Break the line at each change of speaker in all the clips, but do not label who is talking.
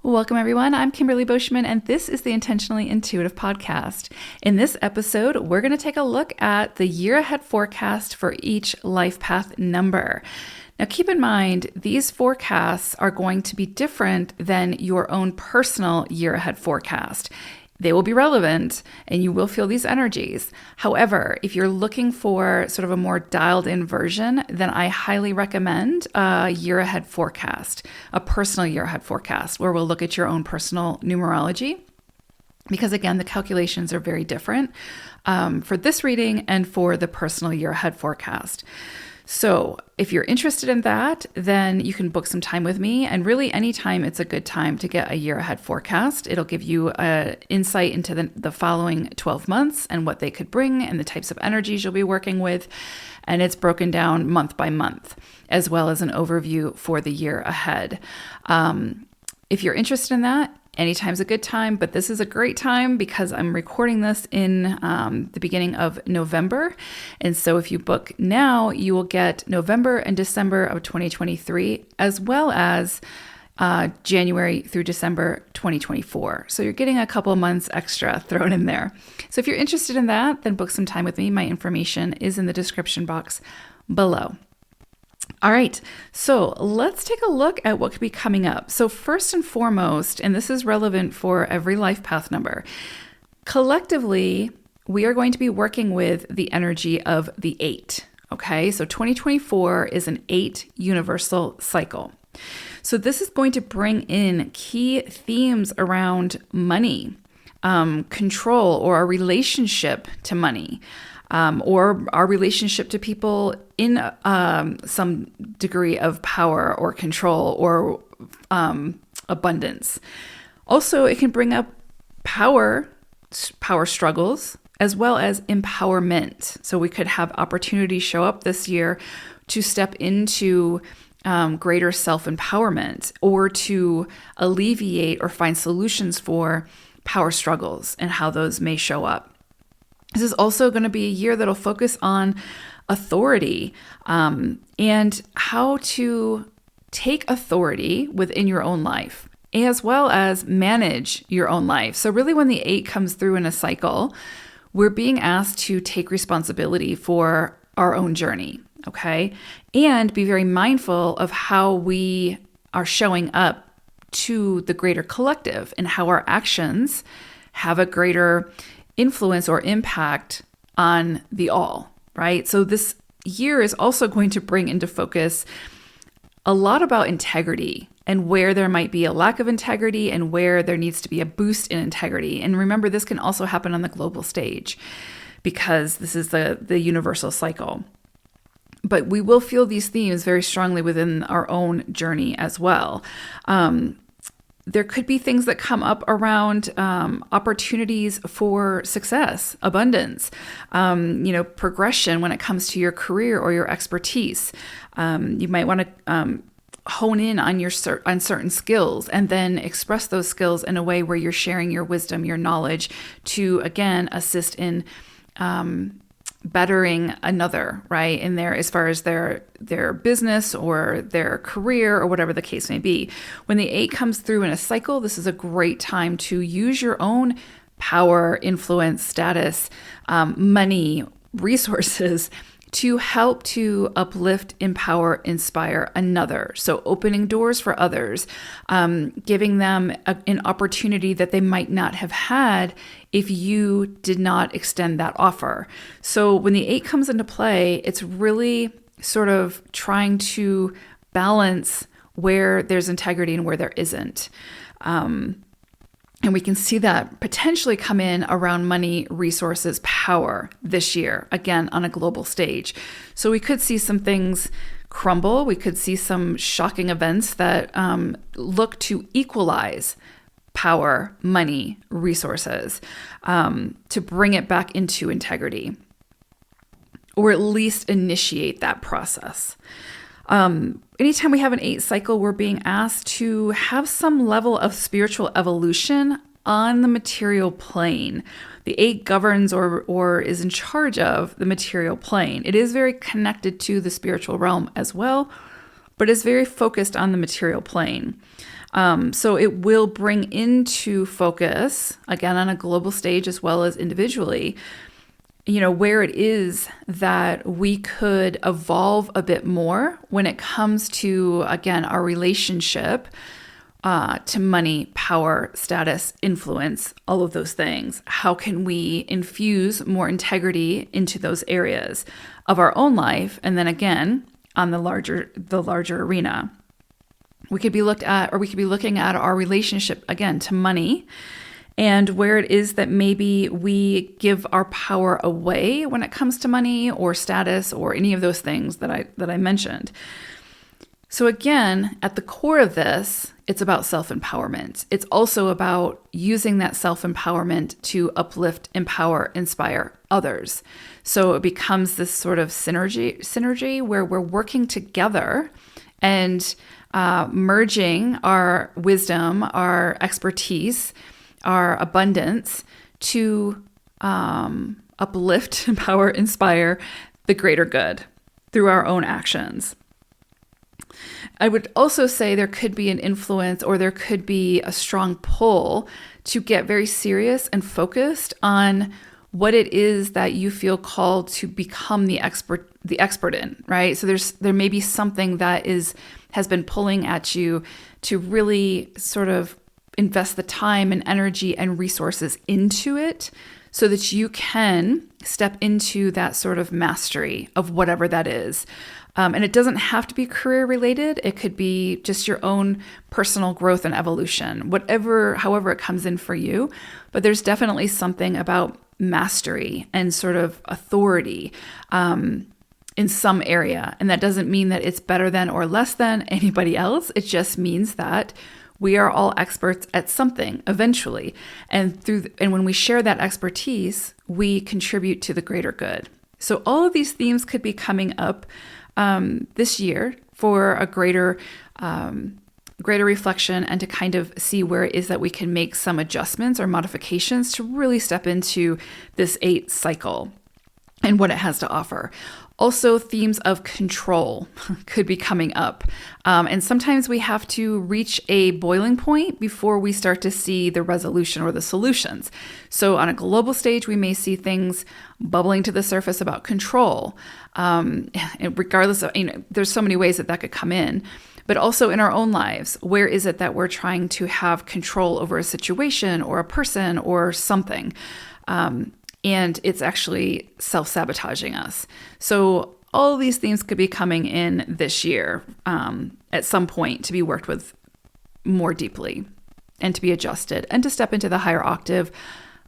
Welcome, everyone. I'm Kimberly Boschman, and this is the Intentionally Intuitive Podcast. In this episode, we're going to take a look at the year ahead forecast for each life path number. Now, keep in mind, these forecasts are going to be different than your own personal year ahead forecast. They will be relevant and you will feel these energies. However, if you're looking for sort of a more dialed in version, then I highly recommend a year ahead forecast, a personal year ahead forecast, where we'll look at your own personal numerology. Because again, the calculations are very different for this reading and for the personal year ahead forecast. So if you're interested in that, then you can book some time with me. And really anytime it's a good time to get a year ahead forecast. It'll give you an insight into the following 12 months and what they could bring and the types of energies you'll be working with. And it's broken down month by month, as well as an overview for the year ahead. If you're interested in that, anytime's a good time, but this is a great time because I'm recording this in the beginning of November. And so if you book now, you will get November and December of 2023, as well as January through December 2024. So you're getting a couple of months extra thrown in there. So if you're interested in that, then book some time with me. My information is in the description box below. All right, so let's take a look at what could be coming up. So first and foremost, and this is relevant for every life path number, collectively, we are going to be working with the energy of the 8. Okay, so 2024 is an 8 universal cycle. So this is going to bring in key themes around money, control, or our relationship to money. Or our relationship to people in some degree of power or control or abundance. Also, it can bring up power struggles, as well as empowerment. So we could have opportunities show up this year to step into greater self-empowerment or to alleviate or find solutions for power struggles and how those may show up. This is also going to be a year that'll focus on authority and how to take authority within your own life, as well as manage your own life. So really when the 8 comes through in a cycle, we're being asked to take responsibility for our own journey, okay? And be very mindful of how we are showing up to the greater collective and how our actions have a greater influence or impact on the all, right? So this year is also going to bring into focus a lot about integrity and where there might be a lack of integrity and where there needs to be a boost in integrity. And remember, this can also happen on the global stage because this is the universal cycle. But we will feel these themes very strongly within our own journey as well. There could be things that come up around opportunities for success, abundance, progression when it comes to your career or your expertise. You might want to hone in on on certain skills and then express those skills in a way where you're sharing your wisdom, your knowledge to, again, assist in bettering another, right? In there, as far as their business or their career or whatever the case may be. When the 8 comes through in a cycle, this is a great time to use your own power, influence, status, money, resources to help to uplift, empower, inspire another. So opening doors for others, giving them an opportunity that they might not have had if you did not extend that offer. So when the 8 comes into play, it's really sort of trying to balance where there's integrity and where there isn't. And we can see that potentially come in around money, resources, power this year, again, on a global stage. So we could see some things crumble. We could see some shocking events that look to equalize power, money, resources, to bring it back into integrity, or at least initiate that process. Anytime we have an 8 cycle, we're being asked to have some level of spiritual evolution on the material plane. The 8 governs or is in charge of the material plane. It is very connected to the spiritual realm as well, but is very focused on the material plane. So it will bring into focus, again, on a global stage as well as individually, where it is that we could evolve a bit more when it comes to, again, our relationship to money, power, status, influence, all of those things. How can we infuse more integrity into those areas of our own life? And then again, on the larger arena, we could be looking at our relationship again to money, and where it is that maybe we give our power away when it comes to money or status or any of those things that I mentioned. So again, at the core of this, it's about self-empowerment. It's also about using that self-empowerment to uplift, empower, inspire others. So it becomes this sort of synergy where we're working together and merging our wisdom, our expertise, our abundance to uplift, empower, inspire the greater good through our own actions. I would also say there could be an influence, or there could be a strong pull to get very serious and focused on what it is that you feel called to become the expert in, right? So there may be something that has been pulling at you to really sort of invest the time and energy and resources into it so that you can step into that sort of mastery of whatever that is. And it doesn't have to be career related. It could be just your own personal growth and evolution, however it comes in for you. But there's definitely something about mastery and sort of authority in some area. And that doesn't mean that it's better than or less than anybody else. It just means that we are all experts at something eventually. And when we share that expertise, we contribute to the greater good. So all of these themes could be coming up this year for a greater reflection, and to kind of see where it is that we can make some adjustments or modifications to really step into this 8 cycle and what it has to offer. Also, themes of control could be coming up. And sometimes we have to reach a boiling point before we start to see the resolution or the solutions. So on a global stage, we may see things bubbling to the surface about control. And regardless of, there's so many ways that could come in. But also in our own lives, where is it that we're trying to have control over a situation or a person or something? And it's actually self-sabotaging us. So all these themes could be coming in this year at some point to be worked with more deeply and to be adjusted and to step into the higher octave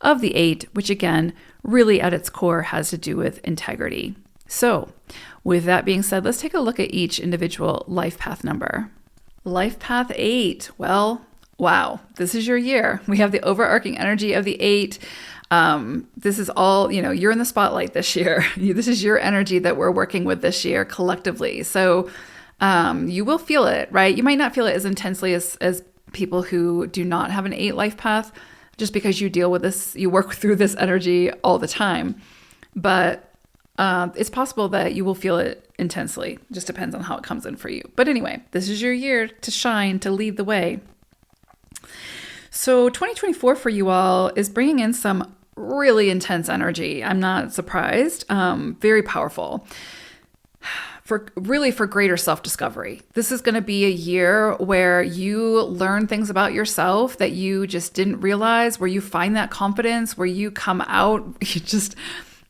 of the 8, which again, really at its core has to do with integrity. So with that being said, let's take a look at each individual life path number. Life path 8. Well, wow, this is your year. We have the overarching energy of the 8. This is all, you're in the spotlight this year. This is your energy that we're working with this year collectively. So you will feel it, right? You might not feel it as intensely as people who do not have an 8 life path, just because you deal with this, you work through this energy all the time. But it's possible that you will feel it intensely. Just depends on how it comes in for you. But anyway, this is your year to shine, to lead the way. So 2024 for you all is bringing in some really intense energy. I'm not surprised. Very powerful. For greater self-discovery. This is going to be a year where you learn things about yourself that you just didn't realize, where you find that confidence, where you come out, you just,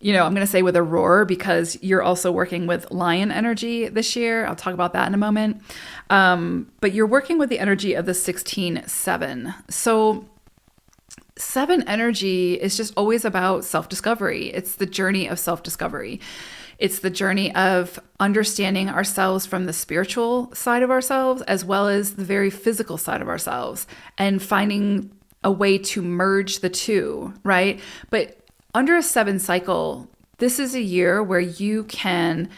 I'm going to say with a roar, because you're also working with lion energy this year. I'll talk about that in a moment. But you're working with the energy of the 16-7. So 7 energy is just always about self-discovery. It's the journey of self-discovery. It's the journey of understanding ourselves from the spiritual side of ourselves, as well as the very physical side of ourselves, and finding a way to merge the two, right? But under a 7 cycle, this is a year where you can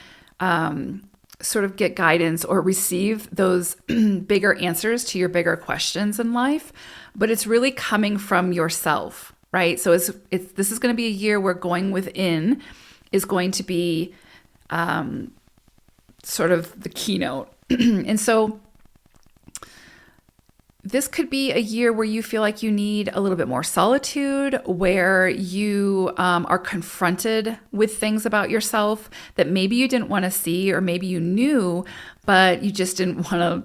sort of get guidance or receive those bigger answers to your bigger questions in life, but it's really coming from yourself, right? So this is going to be a year where going within is going to be sort of the keynote. And so This could be a year where you feel like you need a little bit more solitude, where you are confronted with things about yourself that maybe you didn't want to see, or maybe you knew, but you just didn't want to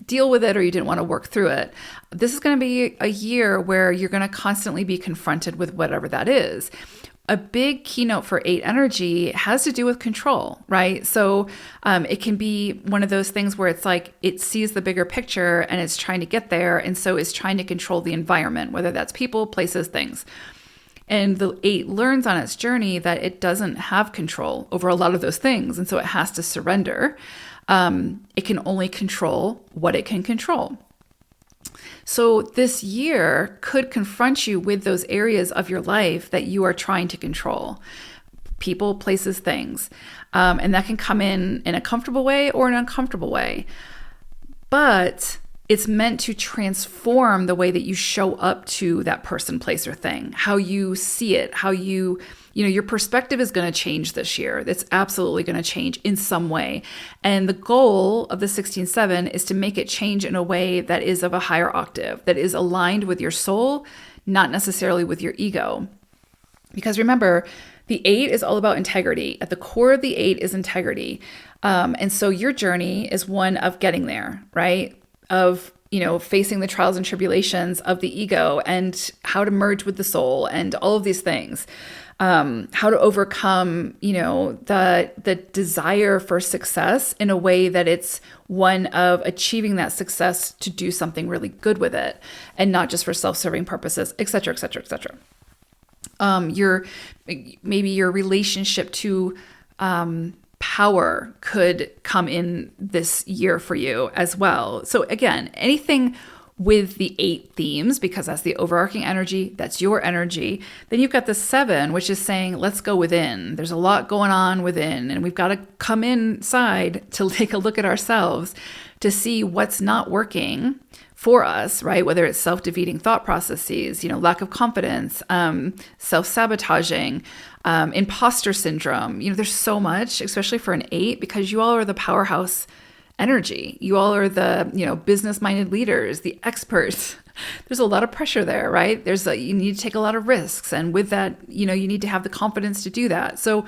deal with it, or you didn't want to work through it. This is going to be a year where you're going to constantly be confronted with whatever that is. A big keynote for 8 energy has to do with control, right? So it can be one of those things where it's like it sees the bigger picture and it's trying to get there. And so it's trying to control the environment, whether that's people, places, things. And the 8 learns on its journey that it doesn't have control over a lot of those things. And so it has to surrender. It can only control what it can control. So this year could confront you with those areas of your life that you are trying to control. People, places, things. And that can come in a comfortable way or an uncomfortable way. But it's meant to transform the way that you show up to that person, place, or thing, how you see it, how your perspective is going to change this year. It's absolutely going to change in some way. And the goal of the 16-7 is to make it change in a way that is of a higher octave, that is aligned with your soul, not necessarily with your ego. Because remember, the 8 is all about integrity. At the core of the 8 is integrity. And so your journey is one of getting there, right? Of facing the trials and tribulations of the ego and how to merge with the soul and all of these things. How to overcome, the desire for success in a way that it's one of achieving that success to do something really good with it and not just for self-serving purposes, et cetera, et cetera, et cetera. Maybe your relationship to power could come in this year for you as well. So again, anything with the 8 themes, because that's the overarching energy, that's your energy. Then you've got the 7, which is saying, let's go within. There's a lot going on within, and we've got to come inside to take a look at ourselves to see what's not working for us, right? Whether it's self-defeating thought processes, lack of confidence, self-sabotaging, imposter syndrome. There's so much, especially for an 8, because you all are the powerhouse energy. You all are the, business-minded leaders, the experts. There's a lot of pressure there, right? You need to take a lot of risks. And with that, you need to have the confidence to do that. So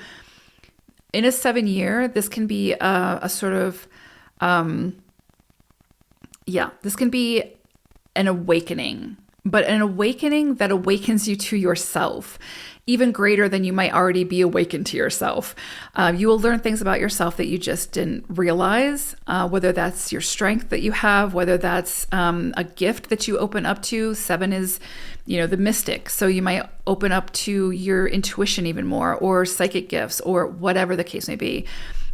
in a 7 year, this can be a sort of, this can be an awakening, but an awakening that awakens you to yourself, even greater than you might already be awakened to yourself. You will learn things about yourself that you just didn't realize, whether that's your strength that you have, whether that's a gift that you open up to. 7 is, the mystic. So you might open up to your intuition even more, or psychic gifts, or whatever the case may be.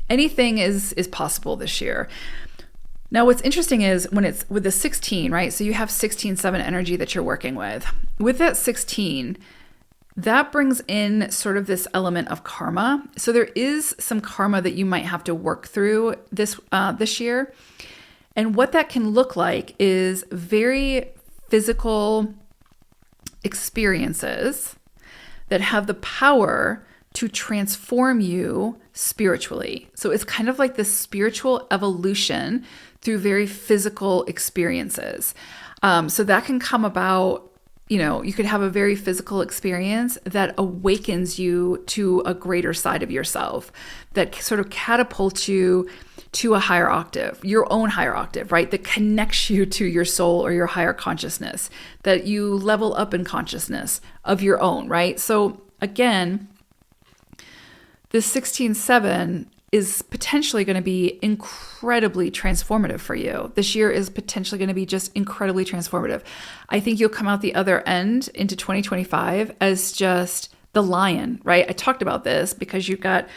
Anything is possible this year. Now, what's interesting is when it's with the 16, right? So you have 16-7 energy that you're working with. With that 16, that brings in sort of this element of karma. So there is some karma that you might have to work through this year. And what that can look like is very physical experiences that have the power to transform you spiritually. So it's kind of like this spiritual evolution through very physical experiences. So that can come about, you could have a very physical experience that awakens you to a greater side of yourself, that sort of catapults you to a higher octave, your own higher octave, right? That connects you to your soul or your higher consciousness, that you level up in consciousness of your own, right? So again, this 16-7 is potentially going to be incredibly transformative for you. This year is potentially going to be just incredibly transformative. I think you'll come out the other end into 2025 as just the lion, right? I talked about this because you've got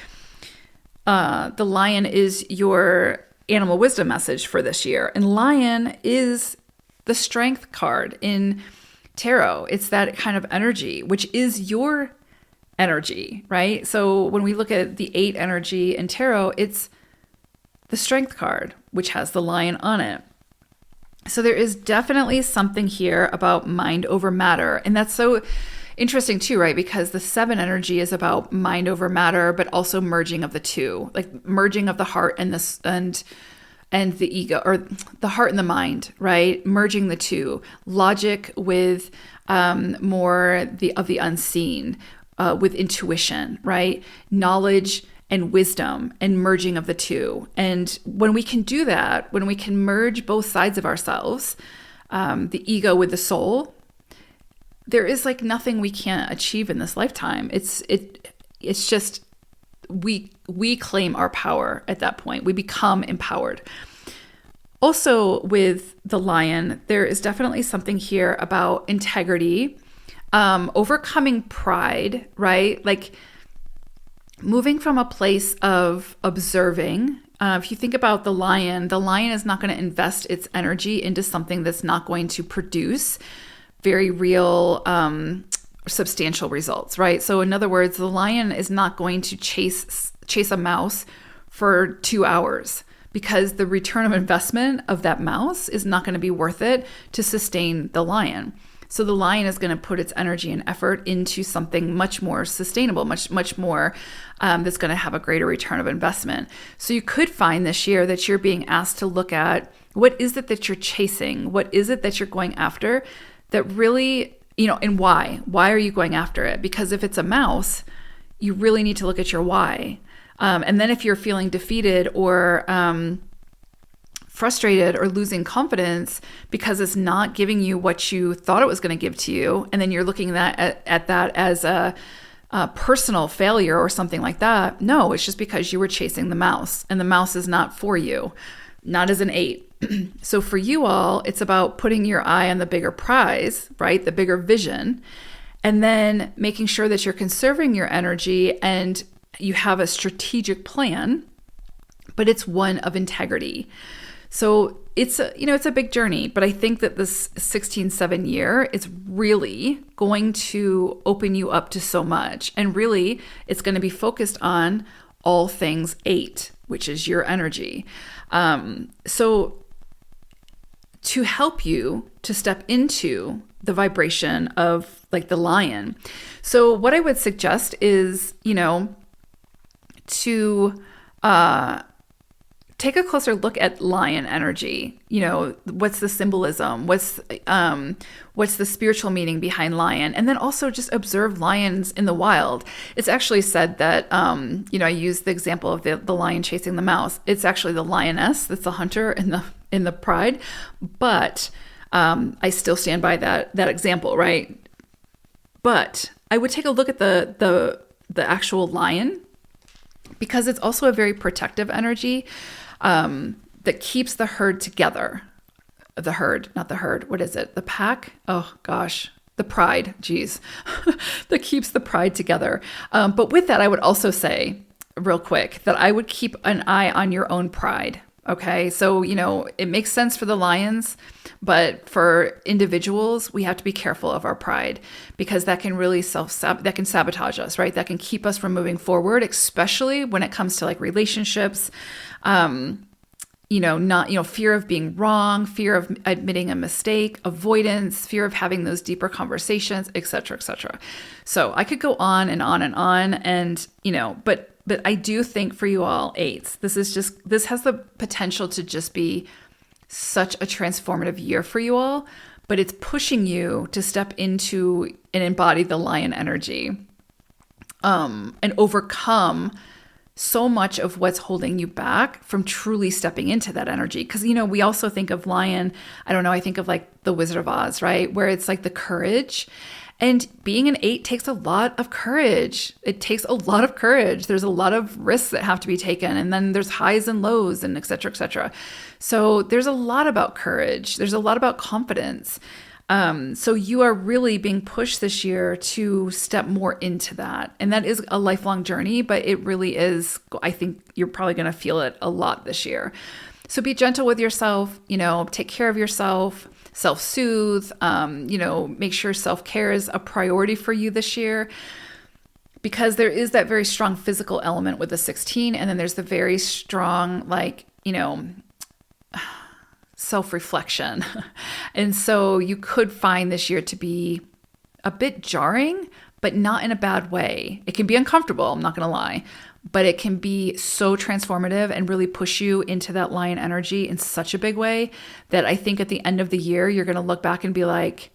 the lion is your animal wisdom message for this year. And lion is the strength card in tarot. It's that kind of energy, which is your energy, right? So when we look at the 8 energy in tarot, it's the strength card, which has the lion on it. So there is definitely something here about mind over matter. And that's so interesting too, right? Because the 7 energy is about mind over matter, but also merging of the two, like merging of the heart and and the ego, or the heart and the mind, right? Merging the two, logic with more of the unseen, with intuition, right? Knowledge and wisdom, and merging of the two. And when we can do that, when we can merge both sides of ourselves, the ego with the soul, there is like nothing we can't achieve in this lifetime. It's just we claim our power at that point. We become empowered. Also, with the lion, there is definitely something here about integrity, overcoming pride, right? Like moving from a place of observing. If you think about the lion is not going to invest its energy into something that's not going to produce very real, substantial results, right? So in other words, the lion is not going to chase a mouse for 2 hours, because the return of investment of that mouse is not going to be worth it to sustain the lion. So the lion is going to put its energy and effort into something much more sustainable, much more that's going to have a greater return of investment. So you could find this year that you're being asked to look at, what is it that you're chasing? What is it that you're going after that really, and why? Why are you going after it? Because if it's a mouse, you really need to look at your why. And then if you're feeling defeated or frustrated or losing confidence because it's not giving you what you thought it was going to give to you, and then you're looking at that as a personal failure or something like that, no, it's just because you were chasing the mouse, and the mouse is not for you, not as an 8. So for you all, it's about putting your eye on the bigger prize, right? The bigger vision, and then making sure that you're conserving your energy and you have a strategic plan, but it's one of integrity. So it's a big journey, but I think that this 16-7 year is really going to open you up to so much. And really, it's going to be focused on all things 8, which is your energy. So to help you to step into the vibration of like the lion. So what I would suggest is, to take a closer look at lion energy. What's the symbolism? What's the spiritual meaning behind lion? And then also just observe lions in the wild. It's actually said that, I use the example of the lion chasing the mouse. It's actually the lioness that's the hunter in the pride. But I still stand by that example, right? But I would take a look at the actual lion, because it's also a very protective energy that keeps the herd together. The herd, not the herd. What is it? The pack? Oh, gosh. The pride. Geez. That keeps the pride together. But with that, I would also say, real quick, that I would keep an eye on your own pride. Okay? So, it makes sense for the lions, but for individuals, we have to be careful of our pride, because that can really that can sabotage us, right? That can keep us from moving forward, especially when it comes to like relationships, fear of being wrong, fear of admitting a mistake, avoidance, fear of having those deeper conversations, et cetera, et cetera. So I could go on and on and on, and, but I do think for you all 8s, this has the potential to just be such a transformative year for you all, but it's pushing you to step into and embody the lion energy, and overcome so much of what's holding you back from truly stepping into that energy. Because, we also think of lion, I think of like the Wizard of Oz, right? Where it's like the courage. And being an 8 takes a lot of courage. It takes a lot of courage. There's a lot of risks that have to be taken. And then there's highs and lows and et cetera, et cetera. So there's a lot about courage. There's a lot about confidence. So you are really being pushed this year to step more into that. And that is a lifelong journey, but it really is, I think you're probably going to feel it a lot this year. So be gentle with yourself, take care of yourself, self-soothe, make sure self-care is a priority for you this year, because there is that very strong physical element with the 16. And then there's the very strong, self-reflection. And so you could find this year to be a bit jarring, but not in a bad way. It can be uncomfortable, I'm not going to lie, but it can be so transformative and really push you into that lion energy in such a big way that I think at the end of the year, you're going to look back and be like,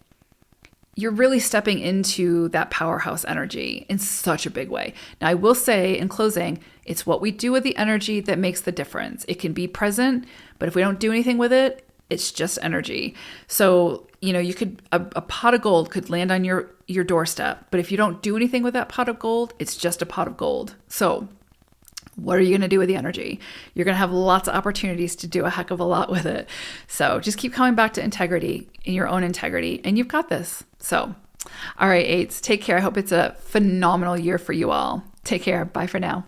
you're really stepping into that powerhouse energy in such a big way. Now, I will say in closing, it's what we do with the energy that makes the difference. It can be present, but if we don't do anything with it, it's just energy. So, you could, a pot of gold could land on your doorstep, but if you don't do anything with that pot of gold, it's just a pot of gold. So what are you going to do with the energy? You're going to have lots of opportunities to do a heck of a lot with it. So just keep coming back to integrity, in your own integrity, and you've got this. So, all right, eights, take care. I hope it's a phenomenal year for you all. Take care. Bye for now.